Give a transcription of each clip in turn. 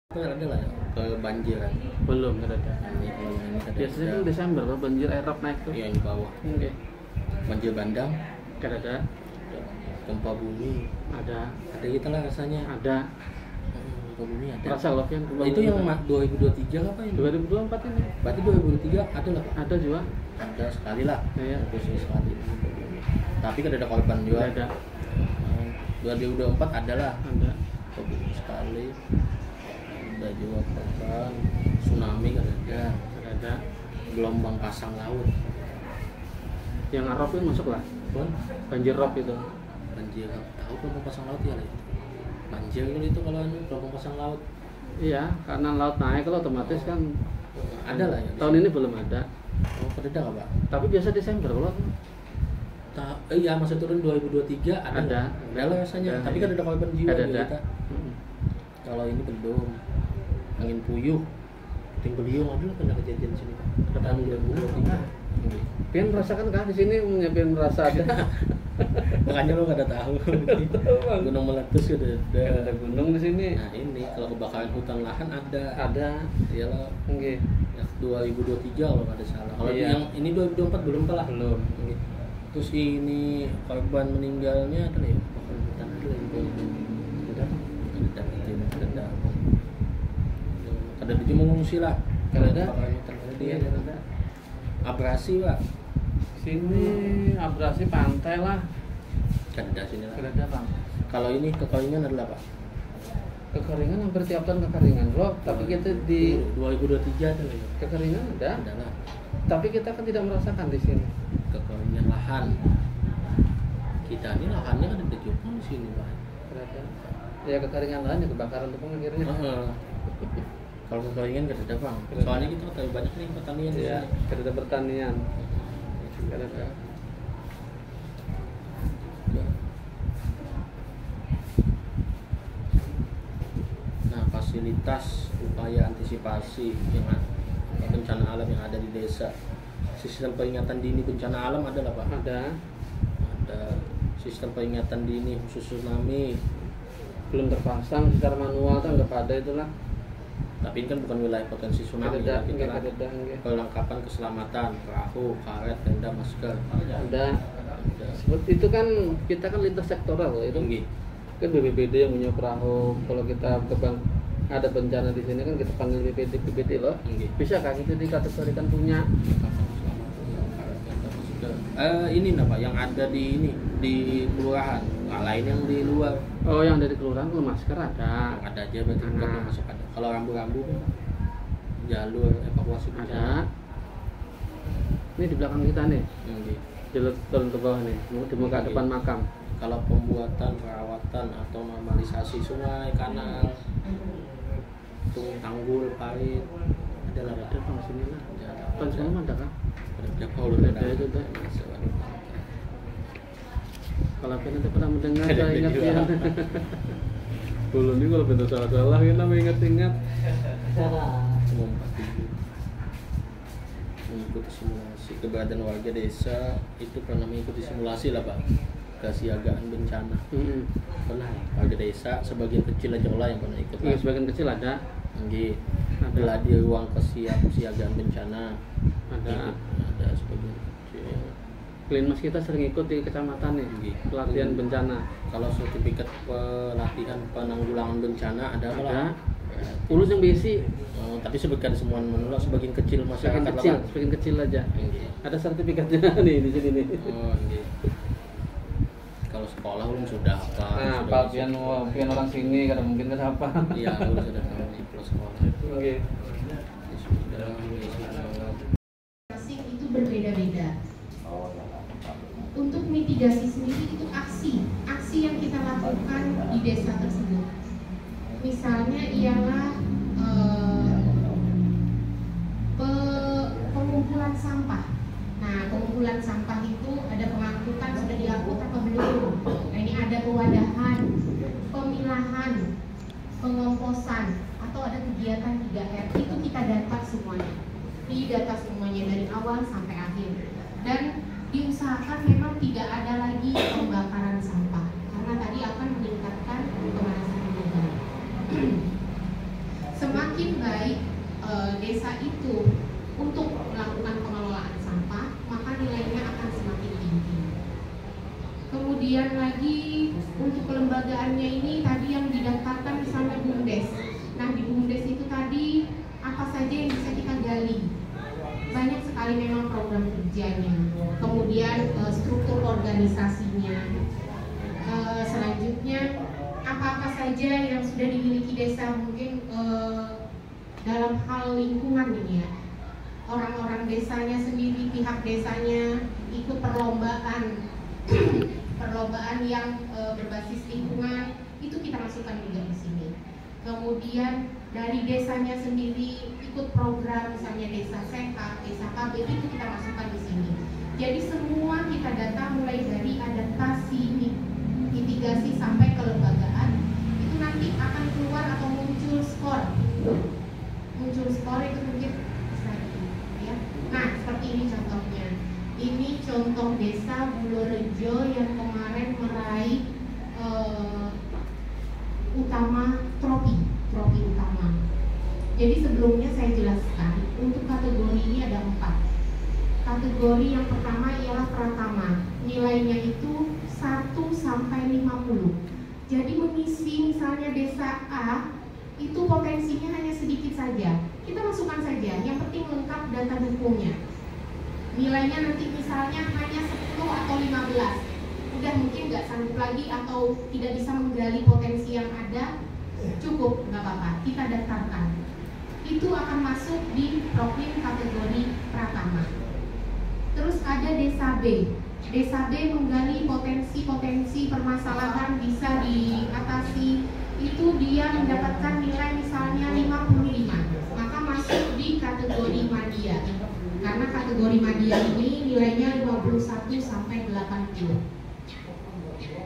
Ada lah ke banjir kan? Belum ada. Ini kalau yang ini Biasanya kan Desember kalau banjir air rob naik tuh. Iya di bawah. Oke. Banjir bandang. Ada. Gempa bumi. Ada. Ada gitu lah rasanya. Ada. Gempa bumi ada. Rasa loh kan. Itu yang 2023 apa ini? 2024 ini. Berarti 2023 ada lah Pak? Ada juga. Ada sekali lah. Iya. Khusus sekali. Tapi kan ada korban juga. Ada. 2024 ada lah. Ada. Korban sekali. Ada juga korban tsunami kan ada. Ada. Gelombang pasang laut. Yang rob itu masuk lah. Pun Banjir rob itu. banjir tahu gelombang pasang laut ya lah itu. Banjir itu kalau gelombang pasang laut. Iya, karena laut naik kalau otomatis kan Ada lah ya. tahun ini belum ada. Oh, kededa nggak Pak? Tapi biasa Desember kalau Iya, masa turun 2023 ada. Ada. Ada lah rasanya. Ada. Tapi kan ada korban jiwa Ada. di kita. Kalau ini belum. Angin puyuh. Puting beliung ada lah kena kejadian sini Pak. Tahun 2023. Pian merasakan kah di sini punya Pian merasa ada? Makanya lo nggak ada tahu. Gunung meletus udah Ada gunung di sini. Nah ini kalau kebakaran hutan lahan ada. Ada. Iyalah. Oke. Ya, 2023 kalau nggak ada salah. Kalau Iya. yang ini 2024 belum lah. Belum. Terus ini korban meninggalnya ada ya kebakaran hutan ada yang ada. Ada di mengungsi lah. Ada. Kebakaran hutan Iya, ada. ada. Abrasi Pak. Sini abrasi pantai lah. Ada sini lah. Ada Bang. Kalau ini kekeringan adalah Pak. Kekeringan hampir tiap tahun kekeringan, Bro. Tapi kita di 2023 ada ya. kekeringan ada. Ada lah. Tapi kita kan tidak merasakan di sini. Kekeringan lahan. Kita ini lahannya kan ada Jepang di sini Pak. Ada. Ya kekeringan lahan ya kebakaran tuh akhirnya. Kalau kekeringan gak ada Bang. Gak ada. Soalnya kita terlalu banyak nih pertanian di Iya, sini. ada pertanian. Ada. Nah, fasilitas upaya antisipasi yang bencana alam yang ada di desa. Sistem peringatan dini bencana alam ada lah Pak. Ada. Ada sistem peringatan dini khusus tsunami. Belum terpasang secara manual kan nggak pada itulah. Tapi ini kan bukan wilayah potensi tsunami. Ada. Kita Ada. perlengkapan keselamatan, perahu, karet, tenda, masker. Ada. Ada. Seperti itu kan kita kan lintas sektoral loh itu. Tinggi. Kan BPBD yang punya perahu. Kalau kita ada bencana di sini kan kita panggil BPBD loh. Tinggi. Bisa kan itu dikategorikan punya. Ini nah Pak yang ada di ini di kelurahan, lain yang di luar. Oh, yang dari kelurahan kalau masker ada. Yang ada aja berarti bukan yang masuk ada. Kalau rambu-rambu jalur evakuasi Ada. bencana. Ini di belakang kita nih. Tinggi. Jalur turun ke bawah nih, di muka depan makam. Kalau pembuatan, perawatan atau normalisasi sungai, kanal, tanggul, parit, ada lah Pak. Ada Bang sini lah. Depan semua ada kan? Ada berapa udah Ada itu ada. Kalau kalian nanti pernah mendengar saya ingat ya. Dulu nih kalau bener salah-salah kita ingat-ingat. Mengikuti simulasi keberadaan warga desa itu pernah mengikuti simulasi lah Pak kesiagaan bencana. Pernah warga desa sebagian kecil aja lah yang pernah ikut. Iya, sebagian kecil ada. Ada lah di ruang kesiapsiagaan bencana. Ada. Ada sebagian kecil. Klinmas kita sering ikut di kecamatan nih, pelatihan bencana. Kalau sertifikat pelatihan penanggulangan bencana ada Ada. lah. Urus yang basic. Tapi sebagian semua menolak sebagian kecil masyarakat Sebagian kecil aja. Ada sertifikatnya nih di sini nih. Kalau sekolah belum sudah apa? Nah, pelatihan orang sini kadang mungkin kan apa? Iya, belum sudah tahu di sekolah. Oke. Itu berbeda-beda. Untuk mitigasi sendiri itu aksi yang kita lakukan di desa tersebut. Misalnya ialah pengumpulan sampah. Nah, pengumpulan sampah itu ada pengangkutan sudah dilakukan atau belum? Nah, ini ada pewadahan, pemilahan, pengomposan, atau ada kegiatan 3R. Itu kita data semuanya. Didata semuanya dari awal sampai akhir. Dan diusahakan memang tidak ada lagi pembakaran sampah karena tadi akan meningkatkan pemanasan global. Kemudian lagi untuk kelembagaannya ini tadi yang didaftarkan misalnya BUMDes. Nah di BUMDes itu tadi apa saja yang bisa kita gali? Banyak sekali memang program kerjanya. Kemudian struktur organisasinya. Selanjutnya apa-apa saja yang sudah dimiliki desa, mungkin dalam hal lingkungan ini ya. Orang-orang desanya sendiri, pihak desanya ikut perlombaan yang berbasis lingkungan, itu kita masukkan juga di sini. Kemudian dari desanya sendiri ikut program misalnya desa sehat, desa KB, itu kita masukkan di sini. Jadi semua kita data mulai dari adaptasi, mitigasi sampai kelembagaan, itu nanti akan keluar atau muncul skor. Muncul skor itu mungkin ya. Nah seperti ini contohnya. Ini contoh desa Bulorejo yang kemarin meraih trofi utama. Jadi sebelumnya saya jelaskan untuk kategori ini ada 4. Kategori yang pertama ialah pratama. Nilainya itu 1 sampai 50. Jadi mengisi misalnya desa A itu potensinya hanya sedikit saja. Kita masukkan saja, yang penting lengkap data dukungnya. Nilainya nanti misalnya hanya 10 atau 15. Udah mungkin nggak sanggup lagi atau tidak bisa menggali potensi yang ada, cukup, nggak apa-apa, kita daftarkan. Itu akan masuk di profil kategori pratama. Terus ada desa B. Desa B menggali potensi-potensi permasalahan bisa diatasi. Itu dia mendapatkan nilai misalnya 55, maka masuk di kategori Madya. Karena kategori Madya ini nilainya 51 sampai 80.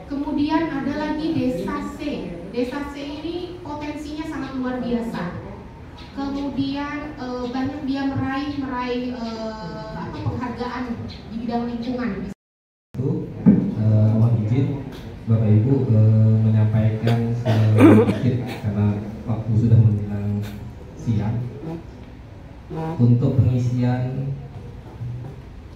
Kemudian ada lagi desa C. Desa C ini potensinya sangat luar biasa. Kemudian banyak dia meraih penghargaan di bidang lingkungan. Mohon izin Bapak Ibu menyampaikan sedikit karena waktu sudah menjelang siang untuk pengisian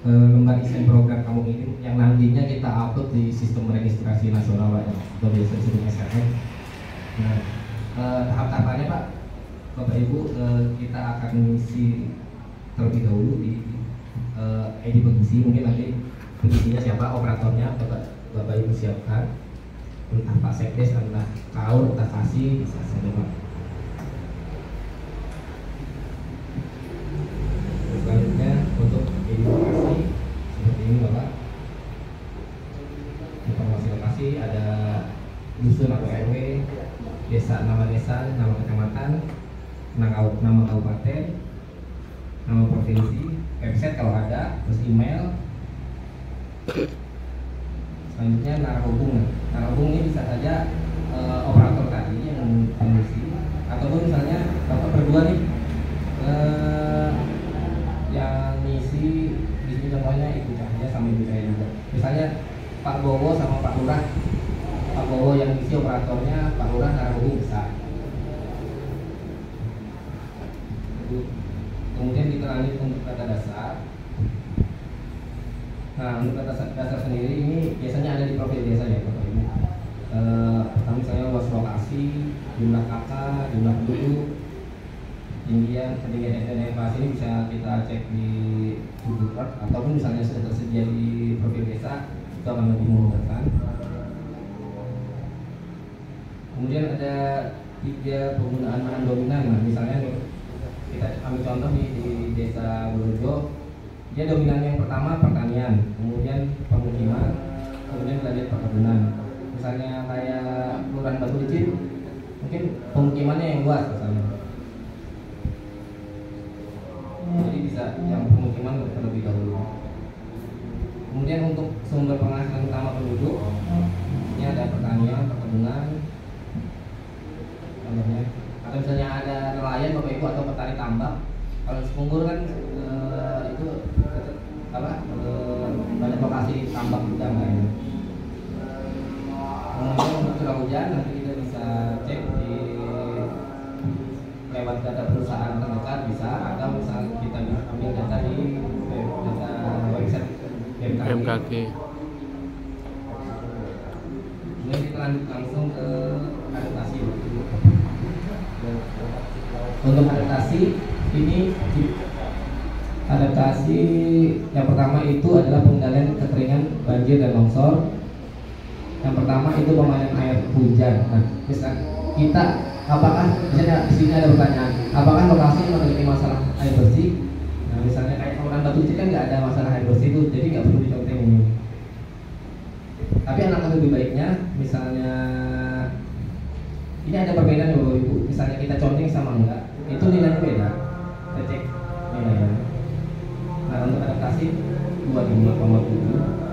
lembar isi program kampung ini yang nantinya kita upload di sistem registrasi nasional atau biasa disebut SKN. Nah, tahap-tahapannya Pak, Bapak Ibu, kita akan mengisi terlebih dahulu di ID pengisi. Mungkin nanti pengisinya siapa, operatornya Bapak Ibu siapkan, entah Pak Sekdes, entah KAUR, entah KASI, bisa saja Pak. Selanjutnya untuk edukasi seperti ini Bapak. Informasi lokasi ada dusun atau RW, desa, nama kecamatan, nama kabupaten, nama provinsi, website kalau ada, terus email. Selanjutnya narahubung. Narahubung ini bisa saja operator tadi yang mengisi, ataupun misalnya Bapak berdua nih yang ngisi di sini, contohnya Ibu Cahaya sama Ibu Cahaya juga. Misalnya Pak Bowo sama Pak Lurah. Pak Bowo yang ngisi operatornya, Pak Lurah narahubung bisa. Kemudian kita lanjut untuk data dasar. Nah, untuk data dasar sendiri ini biasanya ada di profil desa ya Bapak Ibu. Pertama misalnya luas lokasi, jumlah kakak, jumlah penduduk, ketinggian dan elevasi ini bisa kita cek di Google Earth, ataupun misalnya sudah tersedia di profil desa, itu akan lebih memudahkan. Kemudian ada 3 penggunaan lahan dominan. Nah, misalnya nih, kita ambil contoh di desa Bulorejo, dia dominan yang pertama pertanian, kemudian pemukiman, kemudian lanjut perkebunan. Misalnya kayak Kelurahan Batu Licin, mungkin pemukimannya yang luas misalnya. Jadi bisa yang pemukiman terlebih dahulu. Kemudian untuk sumber penghasilan utama penduduk, ini ada pertanian, perkebunan, contohnya. Atau misalnya ada nelayan Bapak Ibu atau petani tambak. Kalau Sepunggur kan itu banyak lokasi tambak udang lainnya. Kemudian untuk curah hujan nanti kita bisa cek di lewat data perusahaan terdekat bisa, atau misalnya kita ambil data di data website BMKG. langsung ke adaptasi. Untuk adaptasi ini adaptasi yang pertama itu adalah pengendalian kekeringan, banjir dan longsor. Yang pertama itu pemakaian air hujan. Nah, misal kita apakah misalnya di sini ada pertanyaan, apakah lokasi memiliki masalah air bersih? Nah, misalnya kayak Kelurahan Batu Kecil kan nggak ada masalah air bersih itu, jadi nggak perlu diconteng ini. Tapi alangkah lebih baiknya, misalnya ini ada perbedaan ya Bapak Ibu. Misalnya kita conteng sama enggak, itu nilainya beda. Kita cek nilainya. Nah, untuk adaptasi 25,7